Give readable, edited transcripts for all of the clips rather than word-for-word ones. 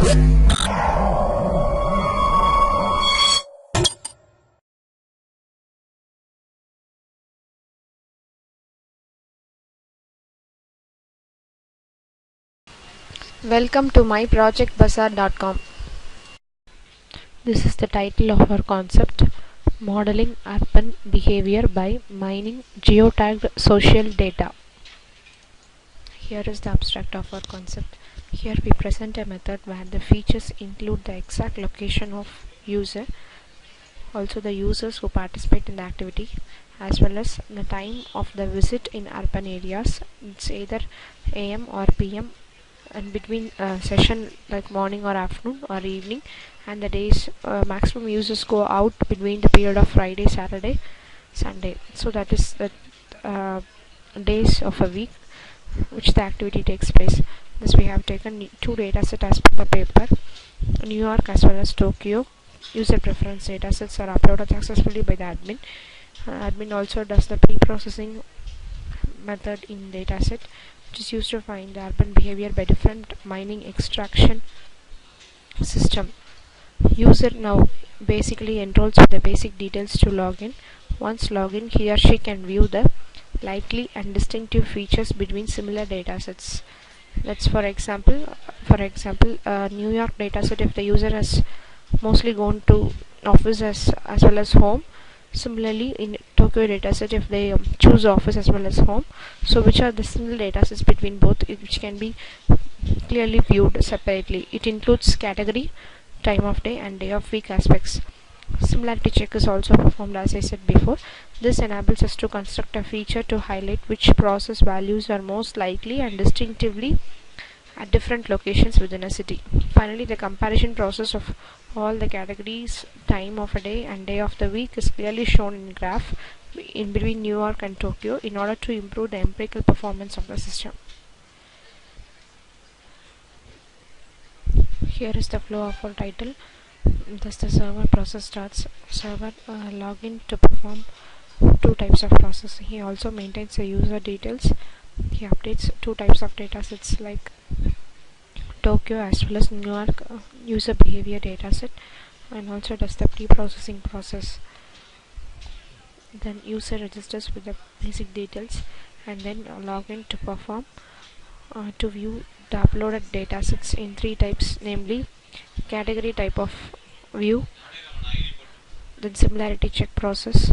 Welcome to myprojectbazaar.com. This is the title of our concept, Modeling Urban Behavior by Mining Geotagged Social Data. Here is the abstract of our concept. Here we present a method where the features include the exact location of user, also the users who participate in the activity, as well as the time of the visit in urban areas. It's either AM or PM, and between session like morning or afternoon or evening, and the days maximum users go out between the period of Friday, Saturday, Sunday. So that is the days of a week which the activity takes place. This we have taken two data sets as per the paper, New York as well as Tokyo. User preference data sets are uploaded successfully by the admin. Admin also does the pre-processing method in dataset, which is used to find the urban behavior by different mining extraction system. User now basically enrolls with the basic details to login. Once login, he or she can view the likely and distinctive features between similar datasets. That's for example, New York dataset, if the user has mostly gone to office as well as home. Similarly, in Tokyo dataset, if they choose office as well as home, so which are the single datasets between both, which can be clearly viewed separately. It includes category, time of day, and day of week aspects. Similarity check is also performed, as I said before. This enables us to construct a feature to highlight which process values are most likely and distinctively at different locations within a city. Finally, the comparison process of all the categories, time of a day and day of the week is clearly shown in graph in between New York and Tokyo in order to improve the empirical performance of the system. Here is the flow of our title. Thus the server process starts. Server login to perform two types of process. He also maintains the user details. He updates two types of datasets like Tokyo as well as New York user behavior dataset, and also does the pre-processing process. Then user registers with the basic details and then login to perform to view the uploaded datasets in three types, namely category type of view, then similarity check process,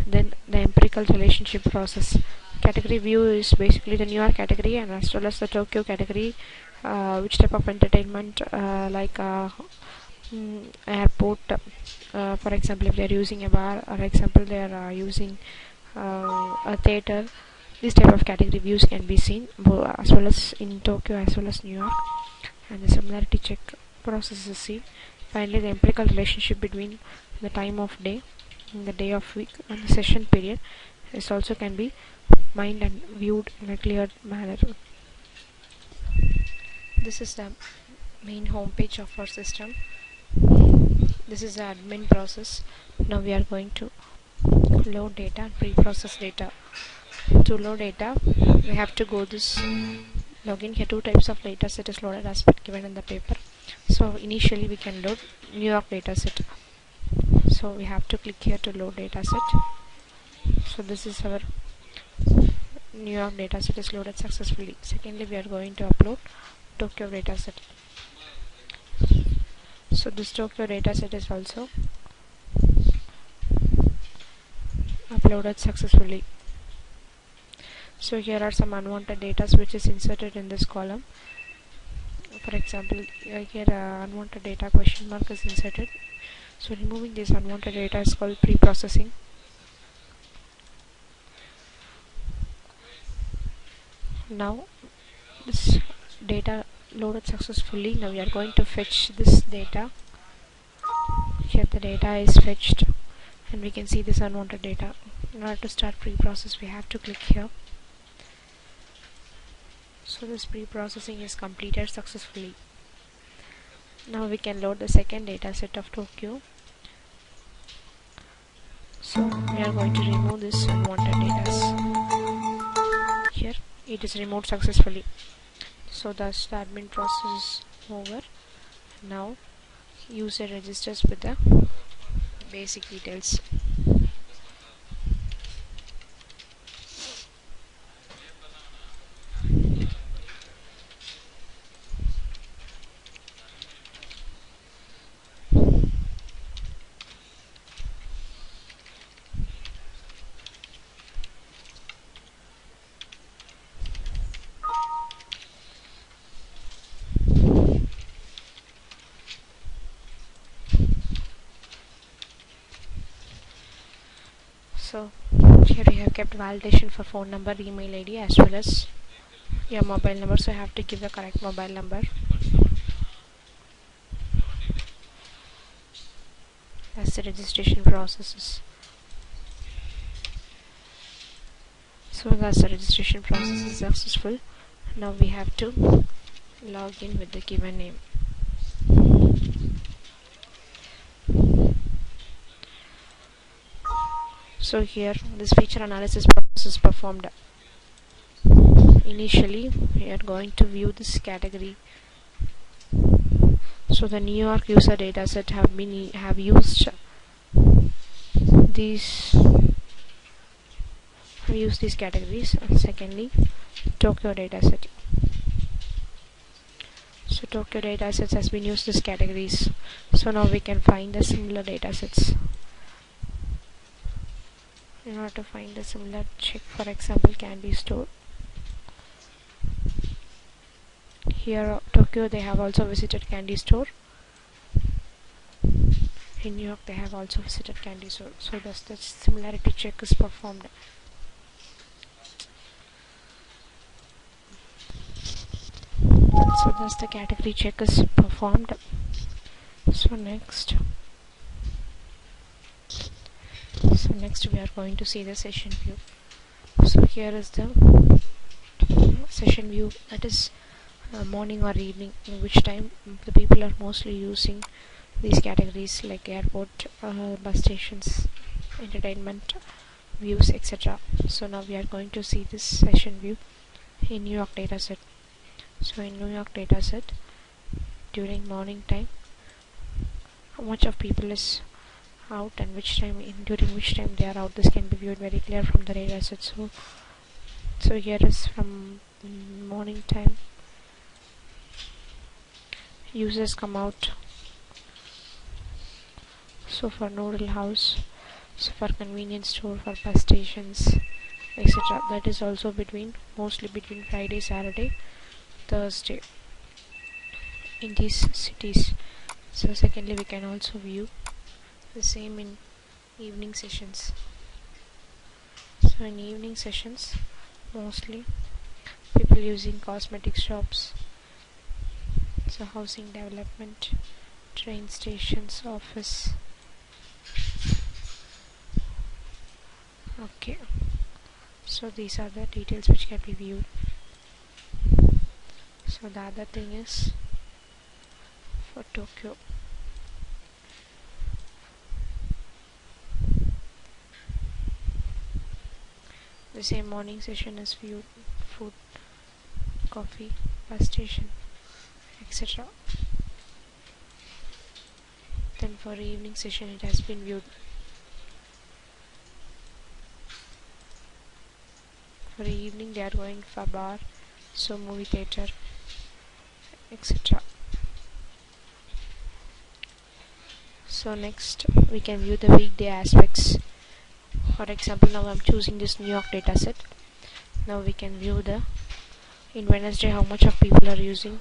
then the empirical relationship process. Category view is basically the New York category and as well as the Tokyo category, which type of entertainment like airport, for example if they are using a bar, or example they are using a theater. This type of category views can be seen as well as in Tokyo as well as New York, and the similarity check process is seen. Finally, the empirical relationship between the time of day and the day of week and the session period is also can be mined and viewed in a clear manner. This is the main home page of our system. This is the admin process. Now we are going to load data and pre-process data. To load data, we have to go this login. Here two types of data set is loaded as given in the paper. So initially we can load New York data set. So we have to click here to load data set. So this is our New York data set is loaded successfully. Secondly, we are going to upload Tokyo data set. So this Tokyo data set is also uploaded successfully. So here are some unwanted data which is inserted in this column. For example, here unwanted data question mark is inserted. So removing this unwanted data is called pre-processing. Now this data loaded successfully. Now we are going to fetch this data. Here the data is fetched and we can see this unwanted data. In order to start pre-process, we have to click here. So this pre-processing is completed successfully. Now we can load the second data set of Tokyo. So we are going to remove this unwanted data. Here it is removed successfully. So thus the admin process is over. Now user registers with the basic details. So here we have kept validation for phone number, email ID as well as your mobile number, so you have to give the correct mobile number. That's the registration processes. So that's the registration process is successful. Now we have to log in with the given name. So here this feature analysis process is performed. Initially we are going to view this category. So the New York user dataset have used these categories, and secondly Tokyo dataset. So Tokyo datasets has been used these categories. So now we can find the similar datasets. In order to find the similar, check for example candy store. Here Tokyo they have also visited candy store. In New York they have also visited candy store. So thus the similarity check is performed. So thus the category check is performed. So next we are going to see the session view. So here is the session view, that is morning or evening, in which time the people are mostly using these categories like airport, bus stations, entertainment, views, etc. So now we are going to see this session view in New York dataset. So in New York dataset, during morning time, how much of people is out and during which time they are out, this can be viewed very clear from the dataset. So here is from morning time, users come out. So for noodle house, so for convenience store, for bus stations, etc. That is also mostly between Friday, Saturday, Thursday in these cities. So secondly we can also view the same in evening sessions. So in evening sessions, mostly people using cosmetic shops, so housing development, train stations, office. Okay, so these are the details which can be viewed. So the other thing is for Tokyo. The same morning session is viewed: food, coffee, bus station, etc. Then for evening session it has been viewed. For the evening they are going for bar, so movie theater, etc. So next we can view the weekday aspects. For example, now I'm choosing this New York dataset. Now we can view in Wednesday how much of people are using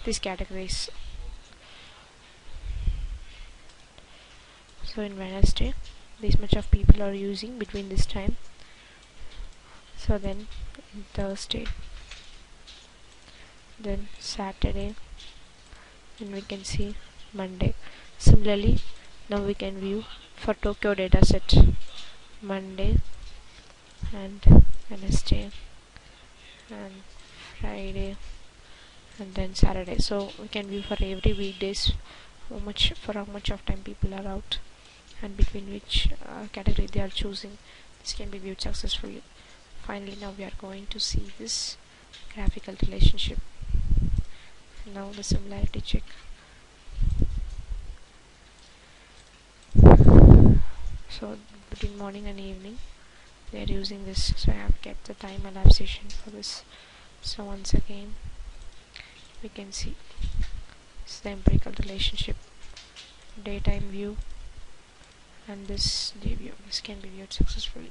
these categories. So in Wednesday this much of people are using between this time. So then in Thursday, then Saturday, and we can see Monday. Similarly, now we can view for Tokyo dataset Monday and Wednesday and Friday and then Saturday. So we can view for every weekdays how much of time people are out and between which category they are choosing. This can be viewed successfully. Finally, now we are going to see this graphical relationship. Now the similarity check. So between morning and evening they are using this, so I have kept the time elapsation for this. So once again we can see this is the empirical relationship daytime view, and this day view. This can be viewed successfully.